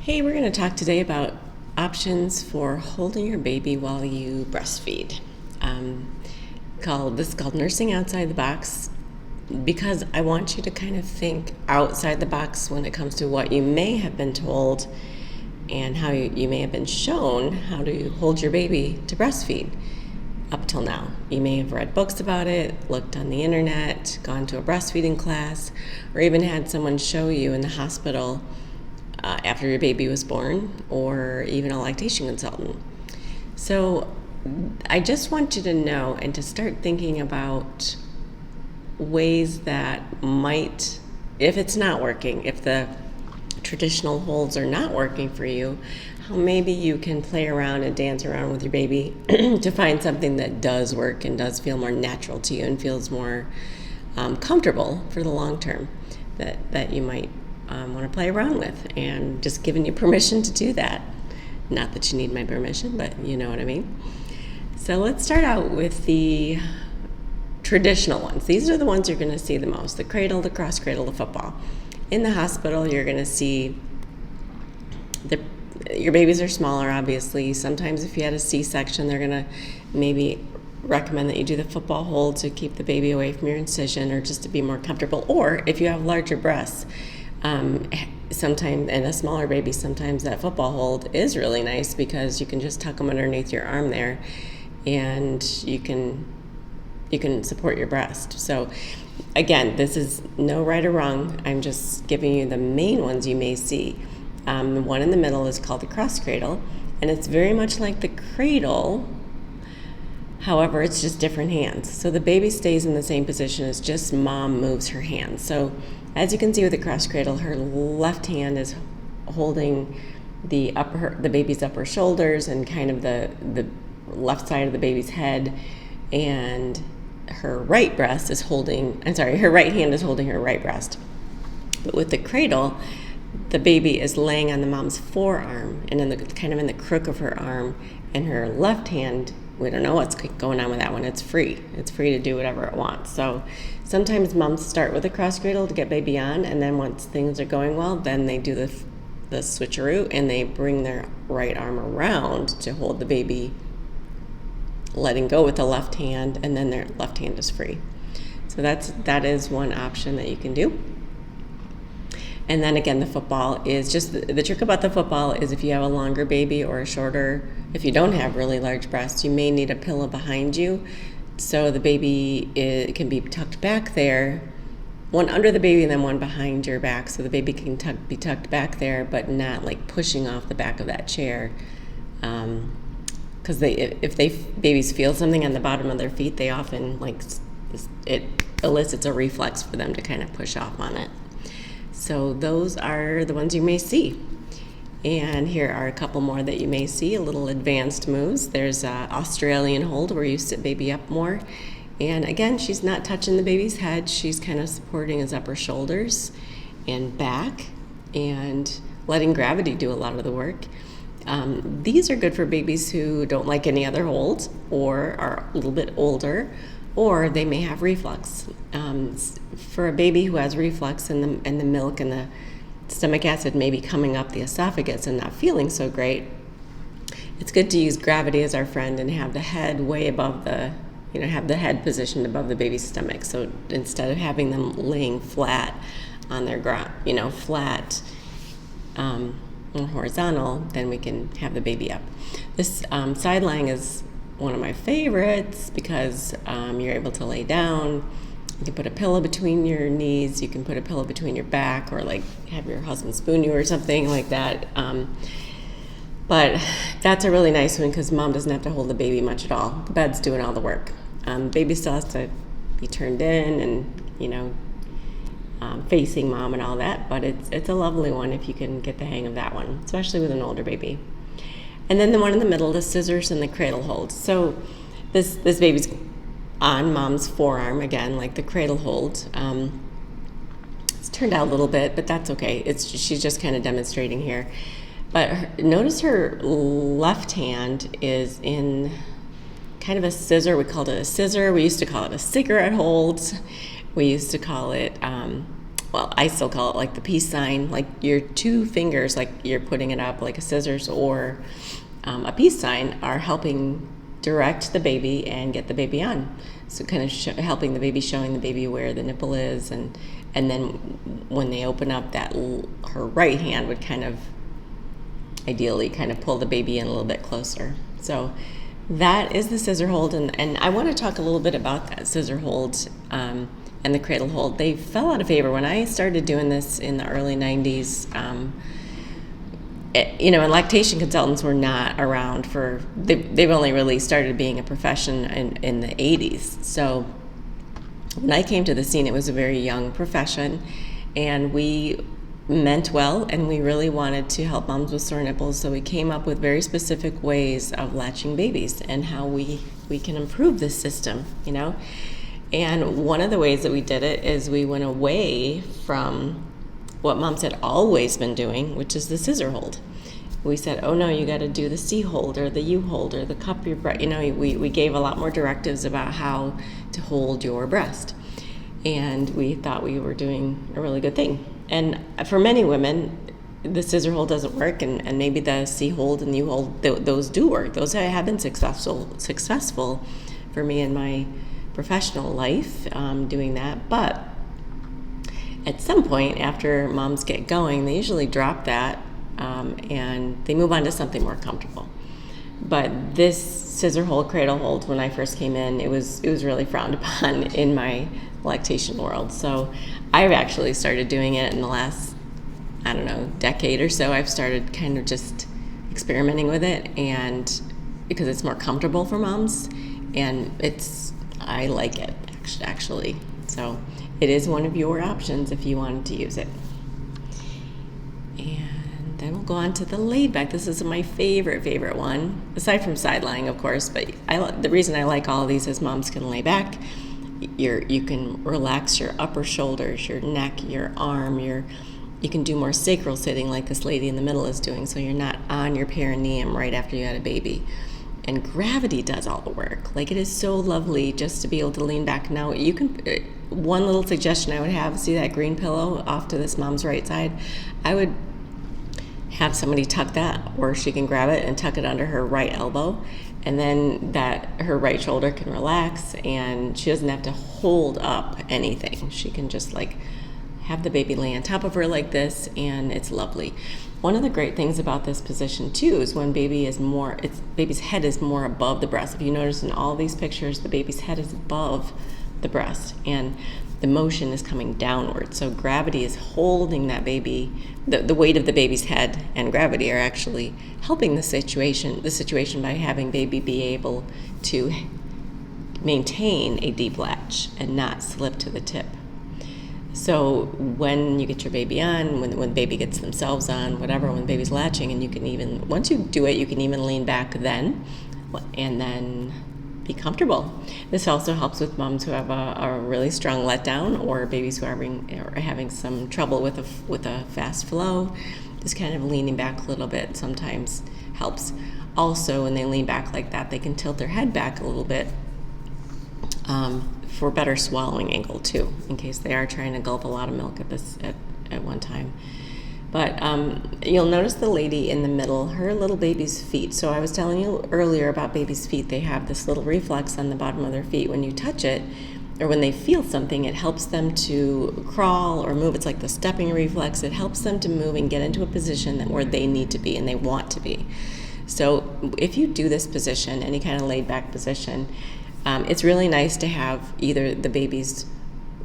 Hey, we're going to talk today about options for holding your baby while you breastfeed. This is called nursing outside the box, because I want you to kind of think outside the box when it comes to what you may have been told and how you may have been shown how to hold your baby to breastfeed up till now. You may have read books about it, looked on the internet, gone to a breastfeeding class, or even had someone show you in the hospital after your baby was born, or even a lactation consultant. So I just want you to know and to start thinking about ways that might, if it's not working, if the traditional holds are not working for you, how maybe you can play around and dance around with your baby to find something that does work and does feel more natural to you and feels more comfortable for the long term, that you might want to play around with, and just giving you permission to do that. Not that you need my permission, but you know what I mean. So let's start out with the traditional ones. These are the ones you're going to see the most: the cradle, the cross cradle, the football. In the hospital, you're going to see your babies are smaller, obviously. Sometimes if you had a C-section, they're going to maybe recommend that you do the football hold to keep the baby away from your incision, or just to be more comfortable. Or if you have larger breasts, sometimes, and a smaller baby, sometimes that football hold is really nice, because you can just tuck them underneath your arm there, and you can support your breast. So again, this is no right or wrong. I'm just giving you the main ones you may see. The one in the middle is called the cross cradle, and it's very much like the cradle. However, it's just different hands. So the baby stays in the same position, as just mom moves her hands. So as you can see with the cross cradle, her left hand is holding the baby's upper shoulders and kind of the left side of the baby's head, and her right hand is holding her right breast. But with the cradle, the baby is laying on the mom's forearm and in the crook of her arm, and her left hand, we don't know what's going on with that one. It's free. It's free to do whatever it wants. So sometimes moms start with a cross cradle to get baby on, and then once things are going well, then they do the switcheroo, and they bring their right arm around to hold the baby, letting go with the left hand, and then their left hand is free. So that is one option that you can do. And then again, the football is just, the trick about the football is if you have a longer baby or a shorter, if you don't have really large breasts, you may need a pillow behind you. So the baby can be tucked back there, one under the baby and then one behind your back. So the baby can be tucked back there, but not like pushing off the back of that chair. Because if babies feel something on the bottom of their feet, they often it elicits a reflex for them to kind of push off on it. So those are the ones you may see. And here are a couple more that you may see, a little advanced moves. There's Australian hold, where you sit baby up more. And again, she's not touching the baby's head. She's kind of supporting his upper shoulders and back, and letting gravity do a lot of the work. These are good for babies who don't like any other hold, or are a little bit older, or they may have reflux. For a baby who has reflux, and the milk and the stomach acid may be coming up the esophagus and not feeling so great, it's good to use gravity as our friend and have the head way above have the head positioned above the baby's stomach. So instead of having them laying flat on their ground, flat or horizontal, then we can have the baby up. This side lying is one of my favorites, because you're able to lay down. You can put a pillow between your knees. You can put a pillow between your back, or have your husband spoon you or something like that. But that's a really nice one, because mom doesn't have to hold the baby much at all. The bed's doing all the work. Baby still has to be turned in and, facing mom and all that. But it's a lovely one if you can get the hang of that one, especially with an older baby. And then the one in the middle, the scissors and the cradle hold. So this baby's on mom's forearm again, like the cradle hold. It's turned out a little bit, but that's okay. She's just kind of demonstrating here. But notice her left hand is in kind of a scissor. We called it a scissor. We used to call it a cigarette hold. We used to call it well, I still call it like the peace sign, like your two fingers, like you're putting it up like a scissors or a peace sign, are helping direct the baby and get the baby on. So kind of helping the baby, showing the baby where the nipple is, and then when they open up, that her right hand would kind of ideally kind of pull the baby in a little bit closer. So that is the scissor hold, and I want to talk a little bit about that scissor hold and the cradle hold. They fell out of favor when I started doing this in the early 90s. And lactation consultants were not around for, they've only really started being a profession in the 80s. So when I came to the scene, it was a very young profession, and we meant well, and we really wanted to help moms with sore nipples. So we came up with very specific ways of latching babies and how we can improve this system, And one of the ways that we did it is we went away from what moms had always been doing, which is the scissor hold. We said, oh no, you got to do the C hold or the U hold or the cup your breast. We gave a lot more directives about how to hold your breast. And we thought we were doing a really good thing. And for many women, the scissor hold doesn't work, and maybe the C hold and the U hold, those do work. Those have been successful for me in my professional life, doing that. But at some point, after moms get going, they usually drop that and they move on to something more comfortable. But this scissor hold, cradle hold, when I first came in, it was really frowned upon in my lactation world. So I've actually started doing it in the last, decade or so. I've started kind of just experimenting with it, and because it's more comfortable for moms, and I like it actually. So it is one of your options if you wanted to use it. And then we'll go on to the laid back. This is my favorite one, aside from side lying, of course. But the reason I like all of these is moms can lay back. You can relax your upper shoulders, your neck, your arm. You can do more sacral sitting like this lady in the middle is doing, so you're not on your perineum right after you had a baby. And gravity does all the work. Like, it is so lovely just to be able to lean back. Now, you can, one little suggestion I would have, see that green pillow off to this mom's right side? I would have somebody tuck that, or she can grab it and tuck it under her right elbow, and then that her right shoulder can relax, and she doesn't have to hold up anything. She can just have the baby lay on top of her like this, and it's lovely. One of the great things about this position too is when baby's head is more above the breast. If you notice in all these pictures, the baby's head is above the breast and the motion is coming downward. So gravity is holding that baby. The weight of the baby's head and gravity are actually helping the situation by having baby be able to maintain a deep latch and not slip to the tip. So when you get your baby on, when baby gets themselves on, whatever, when baby's latching, and you can even, once you do it, you can even lean back then, and then be comfortable. This also helps with moms who have a really strong letdown, or babies who are having some trouble with a fast flow. Just kind of leaning back a little bit sometimes helps. Also, when they lean back like that, they can tilt their head back a little bit, for better swallowing angle too, in case they are trying to gulp a lot of milk at one time. But you'll notice the lady in the middle, her little baby's feet. So I was telling you earlier about baby's feet. They have this little reflex on the bottom of their feet. When you touch it, or when they feel something, it helps them to crawl or move. It's like the stepping reflex. It helps them to move and get into a position where they need to be and they want to be. So if you do this position, any kind of laid back position, it's really nice to have either the baby's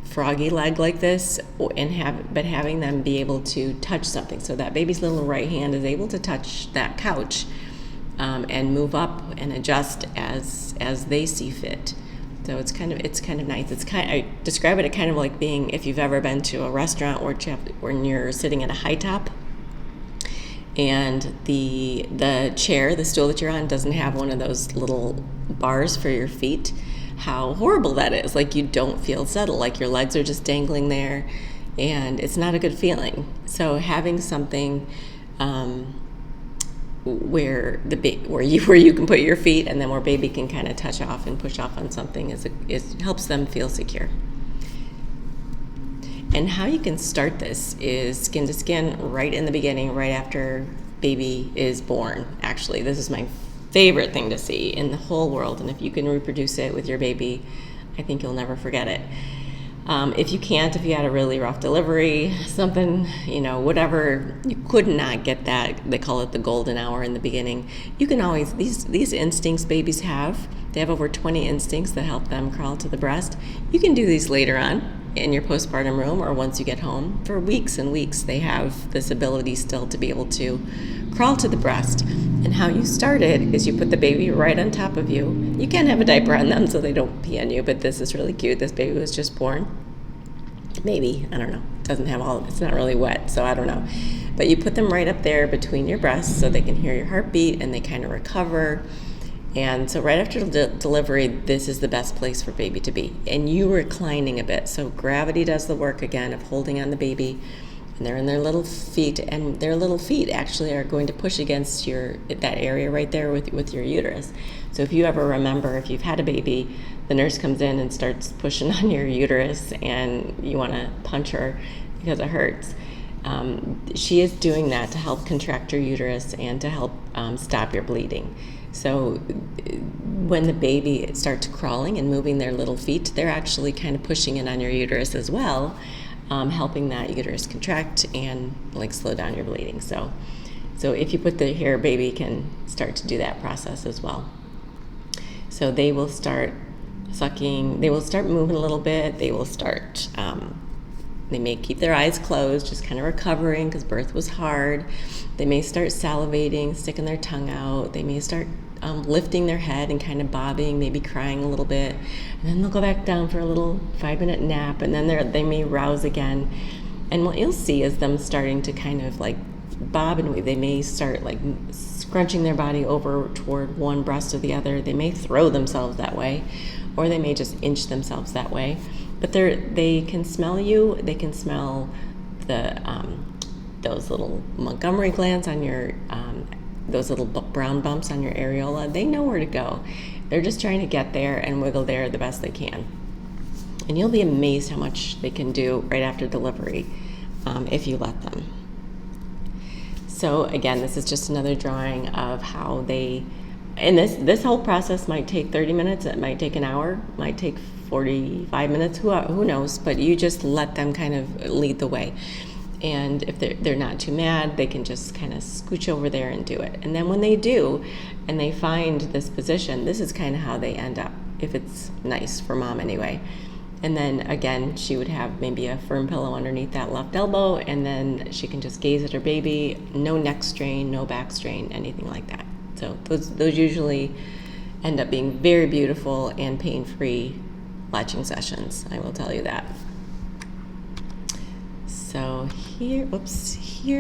froggy leg like this, but having them be able to touch something. So that baby's little right hand is able to touch that couch and move up and adjust as they see fit. So it's kind of nice. I describe it kind of like being, if you've ever been to a restaurant when you're sitting at a high top, and the chair, the stool that you're on, doesn't have one of those little bars for your feet. How horrible that is. Like, you don't feel settled, like your legs are just dangling there, and it's not a good feeling. So having something where you can put your feet, and then where baby can kind of touch off and push off on something helps them feel secure. And how you can start this is skin to skin right in the beginning, right after baby is born. Actually, this is my favorite thing to see in the whole world. And if you can reproduce it with your baby, I think you'll never forget it. If you can't, if you had a really rough delivery, something, whatever, you could not get that, they call it the golden hour in the beginning. You can always, these instincts babies have, they have over 20 instincts that help them crawl to the breast. You can do these later on in your postpartum room or once you get home. For weeks and weeks, they have this ability still to be able to crawl to the breast. And how you start it is you put the baby right on top of you. You can have a diaper on them so they don't pee on you, but this is really cute. This baby was just born. Maybe, I don't know. It doesn't have it's not really wet, so I don't know. But you put them right up there between your breasts so they can hear your heartbeat and they kind of recover. And so right after delivery, this is the best place for baby to be. And you reclining a bit. So gravity does the work again of holding on the baby. And they're in their little feet. And their little feet actually are going to push against that area right there with your uterus. So if you ever remember, if you've had a baby, the nurse comes in and starts pushing on your uterus and you want to punch her because it hurts. She is doing that to help contract your uterus and to help stop your bleeding. So when the baby starts crawling and moving their little feet, they're actually kind of pushing in on your uterus as well, helping that uterus contract and slow down your bleeding. So if you put the hair, baby can start to do that process as well. So they will start sucking, they will start moving a little bit, they will start, they may keep their eyes closed, just kind of recovering because birth was hard. They may start salivating, sticking their tongue out. They may start lifting their head and kind of bobbing, maybe crying a little bit. And then they'll go back down for a little 5-minute nap, and then they may rouse again. And what you'll see is them starting to kind of bob and weave. They may start scrunching their body over toward one breast or the other. They may throw themselves that way, or they may just inch themselves that way. But they can smell you. They can smell those little Montgomery glands on your, those little brown bumps on your areola. They know where to go. They're just trying to get there and wiggle there the best they can. And you'll be amazed how much they can do right after delivery if you let them. So again, this is just another drawing of how and this whole process might take 30 minutes, it might take an hour, might take 45 minutes, who knows, but you just let them kind of lead the way. And if they're not too mad, they can just kind of scooch over there and do it. And then when they do, and they find this position, this is kind of how they end up, if it's nice for mom anyway. And then again, she would have maybe a firm pillow underneath that left elbow, and then she can just gaze at her baby, no neck strain, no back strain, anything like that. So those usually end up being very beautiful and pain-free latching sessions, I will tell you that. So here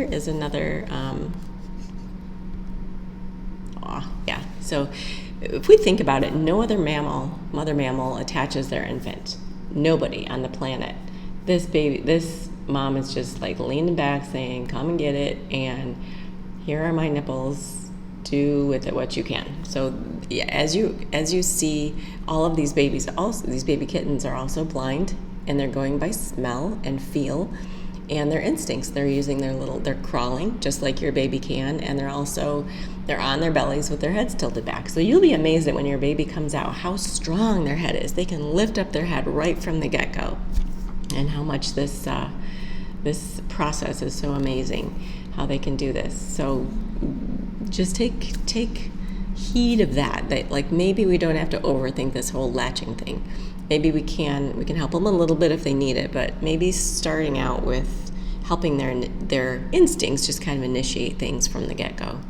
is another, so if we think about it, no other mother mammal attaches their infant. Nobody on the planet. This mom is just leaning back saying, come and get it, and here are my nipples, do with it what you can. So yeah, as you see, all of these babies, also these baby kittens are also blind, and they're going by smell and feel and their instincts. They're using they're crawling just like your baby can, and they're on their bellies with their heads tilted back. So you'll be amazed that when your baby comes out, how strong their head is. They can lift up their head right from the get-go, and how much this process is so amazing, how they can do this. So just take heed of that maybe we don't have to overthink this whole latching thing. Maybe we can help them a little bit if they need it, but maybe starting out with helping their instincts just kind of initiate things from the get-go.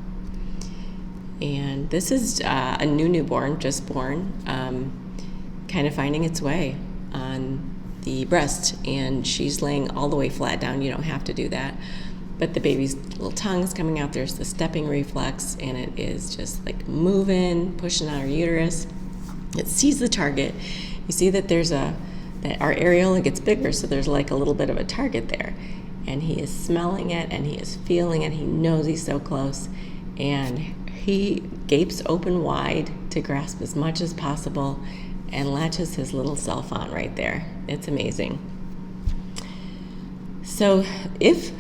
And this is a newborn, just born, kind of finding its way on the breast, and she's laying all the way flat down. You don't have to do that. But the baby's little tongue is coming out. There's the stepping reflex, and it is just moving, pushing on her uterus. It sees the target. You see that that our areola gets bigger, so there's a little bit of a target there. And he is smelling it, and he is feeling it. He knows he's so close, and he gapes open wide to grasp as much as possible and latches his little self on right there. It's amazing. So if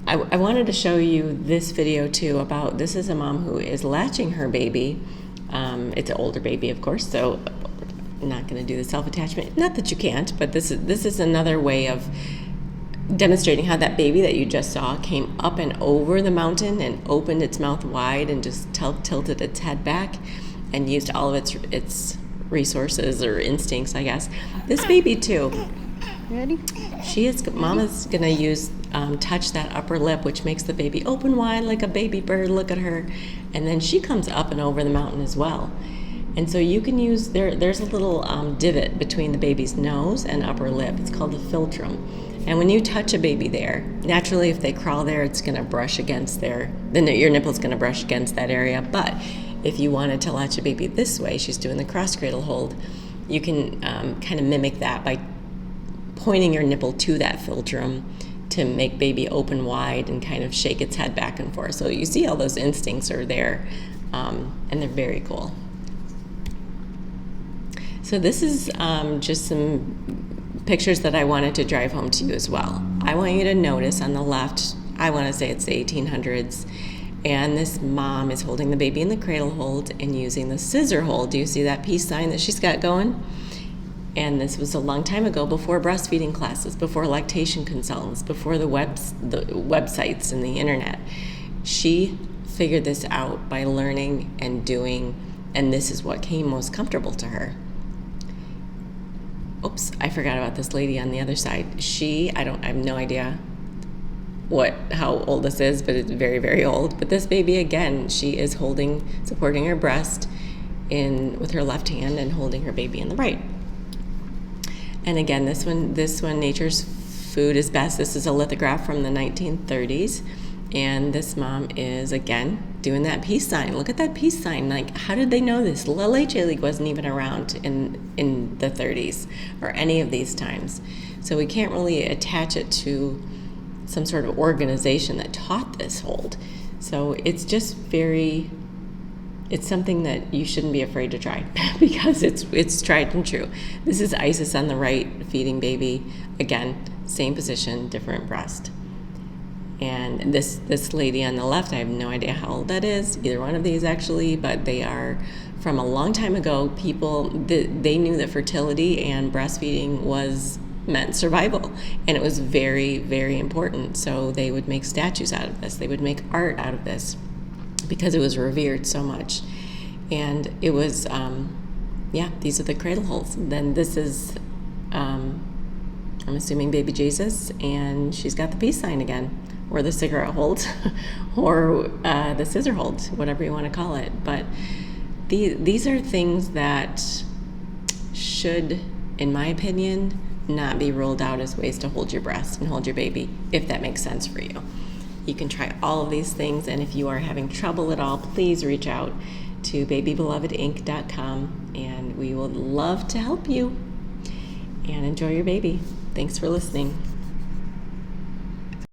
I wanted to show you this video too about, this is a mom who is latching her baby. It's an older baby, of course, so I'm not going to do the self-attachment. Not that you can't, but this is another way of demonstrating how that baby that you just saw came up and over the mountain and opened its mouth wide and just tilted its head back and used all of its resources or instincts, I guess. This baby too. Ready? Mama's gonna use touch that upper lip, which makes the baby open wide like a baby bird. Look at her, and then she comes up and over the mountain as well. And so you can use there's a little divot between the baby's nose and upper lip. It's called the philtrum. And when you touch a baby there, naturally, if they crawl there, it's gonna brush against your nipple's gonna brush against that area. But if you wanted to latch a baby this way, she's doing the cross cradle hold. You can kind of mimic that by pointing your nipple to that philtrum to make baby open wide and kind of shake its head back and forth. So you see all those instincts are there, and they're very cool. So this is just some pictures that I wanted to drive home to you as well. I want you to notice on the left, I want to say it's the 1800s, and this mom is holding the baby in the cradle hold and using the scissor hold. Do you see that peace sign that she's got going? And this was a long time ago, before breastfeeding classes, before lactation consultants, before the websites and the internet. She figured this out by learning and doing, and this is what came most comfortable to her. Oops, I forgot about this lady on the other side. I have no idea how old this is, but it's very, very old. But this baby, again, she is supporting her breast with her left hand and holding her baby in the right. And again, this one, Nature's Food is Best. This is a lithograph from the 1930s. And this mom is, again, doing that peace sign. Look at that peace sign. Like, how did they know this? Little HA League wasn't even around in the 30s or any of these times. So we can't really attach it to some sort of organization that taught this hold. So it's just it's something that you shouldn't be afraid to try because it's tried and true. This is Isis on the right, feeding baby. Again, same position, different breast. And this lady on the left, I have no idea how old that is, either one of these actually, but they are from a long time ago. They knew that fertility and breastfeeding meant survival, and it was very, very important. So they would make statues out of this. They would make art out of this, because it was revered so much. And it was, these are the cradle holds. Then this is, I'm assuming baby Jesus, and she's got the peace sign again, or the cigarette hold, or the scissor hold, whatever you want to call it. But these are things that should, in my opinion, not be ruled out as ways to hold your breast and hold your baby, if that makes sense for you. You can try all of these things, and if you are having trouble at all, please reach out to babybelovedinc.com, and we would love to help you. And enjoy your baby. Thanks for listening.